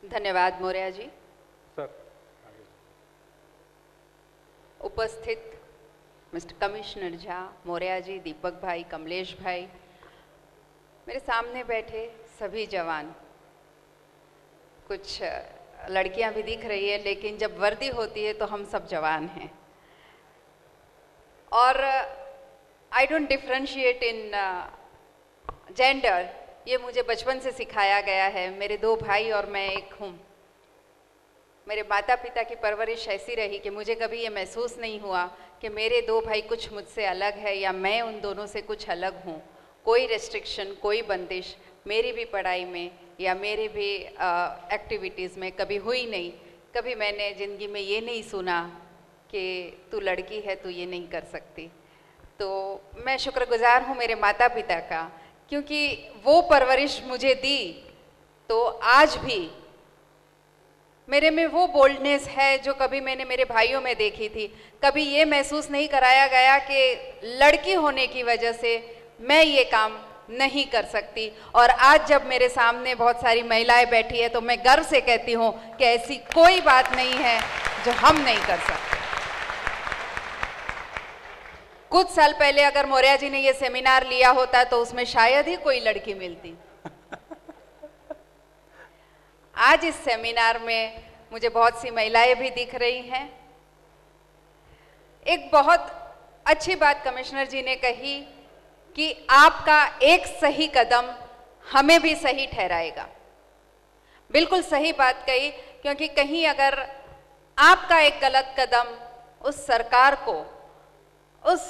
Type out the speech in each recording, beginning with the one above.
धन्यवाद मौर्य जी। सर उपस्थित mister commissioner Jha, Maurya ji, दीपक भाई, कमलेश भाई, मेरे सामने बैठे सभी जवान, कुछ लड़कियां भी दिख रही है लेकिन जब वर्दी होती है तो हम सब जवान हैं। और I don't differentiate in gender, ये मुझे बचपन से सिखाया गया है। मेरे दो भाई और मैं एक हूँ। मेरे माता पिता की परवरिश ऐसी रही कि मुझे कभी ये महसूस नहीं हुआ कि मेरे दो भाई कुछ मुझसे अलग है या मैं उन दोनों से कुछ अलग हूँ। कोई रेस्ट्रिक्शन, कोई बंदिश मेरी भी पढ़ाई में या मेरी भी एक्टिविटीज़ में कभी हुई नहीं। कभी मैंने ज़िंदगी में ये नहीं सुना कि तू लड़की है, तू ये नहीं कर सकती। तो मैं शुक्रगुजार हूँ मेरे माता पिता का, क्योंकि वो परवरिश मुझे दी। तो आज भी मेरे में वो बोल्डनेस है जो कभी मैंने मेरे भाइयों में देखी थी। कभी ये महसूस नहीं कराया गया कि लड़की होने की वजह से मैं ये काम नहीं कर सकती। और आज जब मेरे सामने बहुत सारी महिलाएं बैठी है तो मैं गर्व से कहती हूँ कि ऐसी कोई बात नहीं है जो हम नहीं कर सकते। कुछ साल पहले अगर मौर्य जी ने ये सेमिनार लिया होता तो उसमें शायद ही कोई लड़की मिलती। आज इस सेमिनार में मुझे बहुत सी महिलाएं भी दिख रही हैं। एक बहुत अच्छी बात कमिश्नर जी ने कही कि आपका एक सही कदम हमें भी सही ठहराएगा। बिल्कुल सही बात कही, क्योंकि कहीं अगर आपका एक गलत कदम उस सरकार को, उस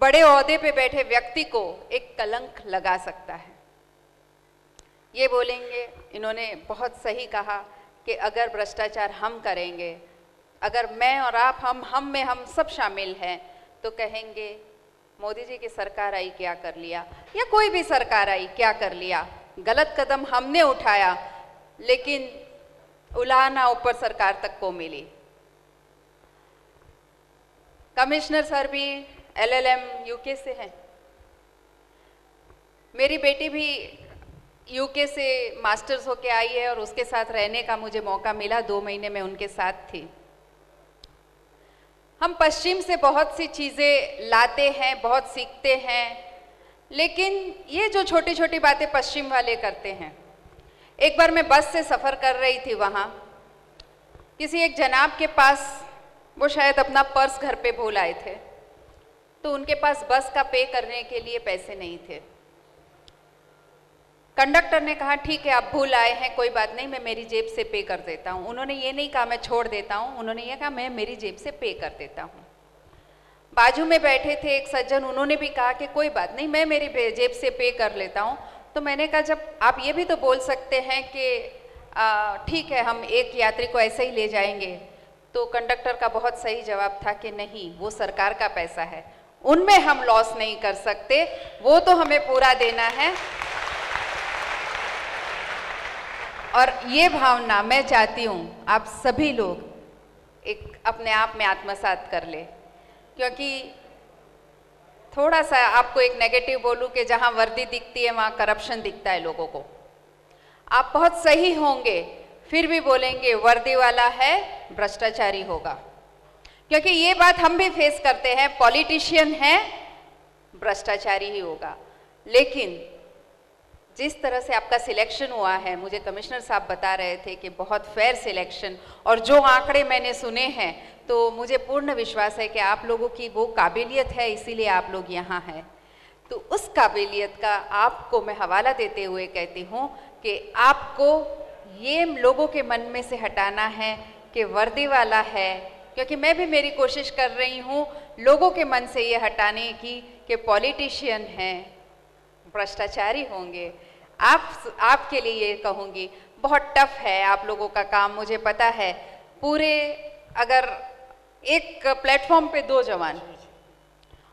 बड़े ओहदे पे बैठे व्यक्ति को एक कलंक लगा सकता है। ये बोलेंगे, इन्होंने बहुत सही कहा कि अगर भ्रष्टाचार हम करेंगे, अगर मैं और आप, हम में हम सब शामिल हैं, तो कहेंगे मोदी जी की सरकार आई क्या कर लिया, या कोई भी सरकार आई क्या कर लिया। गलत कदम हमने उठाया लेकिन उलाहना ऊपर सरकार तक को मिली। कमिश्नर सर भी LLM यूके से हैं। मेरी बेटी भी यूके से मास्टर्स होके आई है और उसके साथ रहने का मुझे मौका मिला। 2 महीने में उनके साथ थी। हम पश्चिम से बहुत सी चीज़ें लाते हैं, बहुत सीखते हैं, लेकिन ये जो छोटी छोटी बातें पश्चिम वाले करते हैं। एक बार मैं बस से सफ़र कर रही थी, वहाँ किसी एक जनाब के पास, वो शायद अपना पर्स घर पे भूल आए थे, तो उनके पास बस का पे करने के लिए पैसे नहीं थे। कंडक्टर ने कहा ठीक है आप भूल आए हैं, कोई बात नहीं, मैं मेरी जेब से पे कर देता हूँ। उन्होंने ये नहीं कहा मैं छोड़ देता हूँ, उन्होंने ये कहा मैं मेरी जेब से पे कर देता हूँ। बाजू में बैठे थे एक सज्जन, उन्होंने भी कहा कि कोई बात नहीं, मैं मेरी जेब से पे कर लेता हूँ। तो मैंने कहा जब आप ये भी तो बोल सकते हैं कि ठीक है हम एक यात्री को ऐसे ही ले जाएंगे। तो कंडक्टर का बहुत सही जवाब था कि नहीं, वो सरकार का पैसा है, उनमें हम लॉस नहीं कर सकते, वो तो हमें पूरा देना है। और ये भावना मैं चाहती हूँ आप सभी लोग एक अपने आप में आत्मसात कर ले, क्योंकि थोड़ा सा आपको एक नेगेटिव बोलूँ कि जहाँ वर्दी दिखती है वहाँ करप्शन दिखता है लोगों को। आप बहुत सही होंगे फिर भी बोलेंगे वर्दी वाला है भ्रष्टाचारी होगा, क्योंकि ये बात हम भी फेस करते हैं, पॉलिटिशियन है भ्रष्टाचारी ही होगा। लेकिन जिस तरह से आपका सिलेक्शन हुआ है, मुझे कमिश्नर साहब बता रहे थे कि बहुत फेयर सिलेक्शन, और जो आंकड़े मैंने सुने हैं तो मुझे पूर्ण विश्वास है कि आप लोगों की वो काबिलियत है, इसीलिए आप लोग यहाँ हैं। तो उस काबिलियत का आपको मैं हवाला देते हुए कहती हूँ कि आपको ये लोगों के मन में से हटाना है कि वर्दी वाला है, क्योंकि मैं भी मेरी कोशिश कर रही हूँ लोगों के मन से ये हटाने की कि पॉलिटिशियन हैं भ्रष्टाचारी होंगे। आपके लिए ये कहूँगी बहुत टफ है आप लोगों का काम, मुझे पता है। पूरे अगर एक प्लेटफॉर्म पे 2 जवान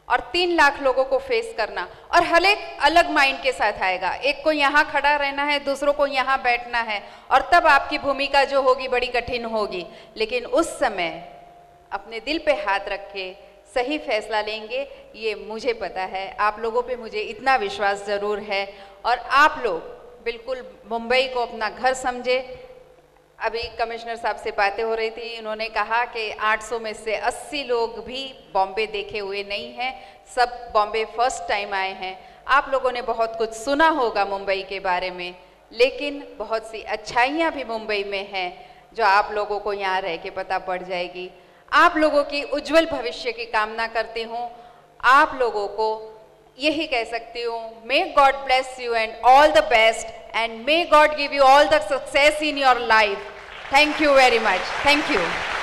और 3 लाख लोगों को फेस करना, और हर एक अलग माइंड के साथ आएगा, एक को यहाँ खड़ा रहना है, दूसरों को यहाँ बैठना है, और तब आपकी भूमिका जो होगी बड़ी कठिन होगी। लेकिन उस समय अपने दिल पे हाथ रख के सही फैसला लेंगे, ये मुझे पता है। आप लोगों पे मुझे इतना विश्वास ज़रूर है, और आप लोग बिल्कुल मुंबई को अपना घर समझे, अभी कमिश्नर साहब से बातें हो रही थी, उन्होंने कहा कि 800 में से 80 लोग भी बॉम्बे देखे हुए नहीं हैं, सब बॉम्बे फर्स्ट टाइम आए हैं। आप लोगों ने बहुत कुछ सुना होगा मुंबई के बारे में, लेकिन बहुत सी अच्छाइयाँ भी मुंबई में हैं जो आप लोगों को यहाँ रह के पता पड़ जाएगी। आप लोगों की उज्जवल भविष्य की कामना करती हूँ। आप लोगों को यही कह सकती हूँ, may God bless you and all the best and may God give you all the success in your life. Thank you very much. Thank you.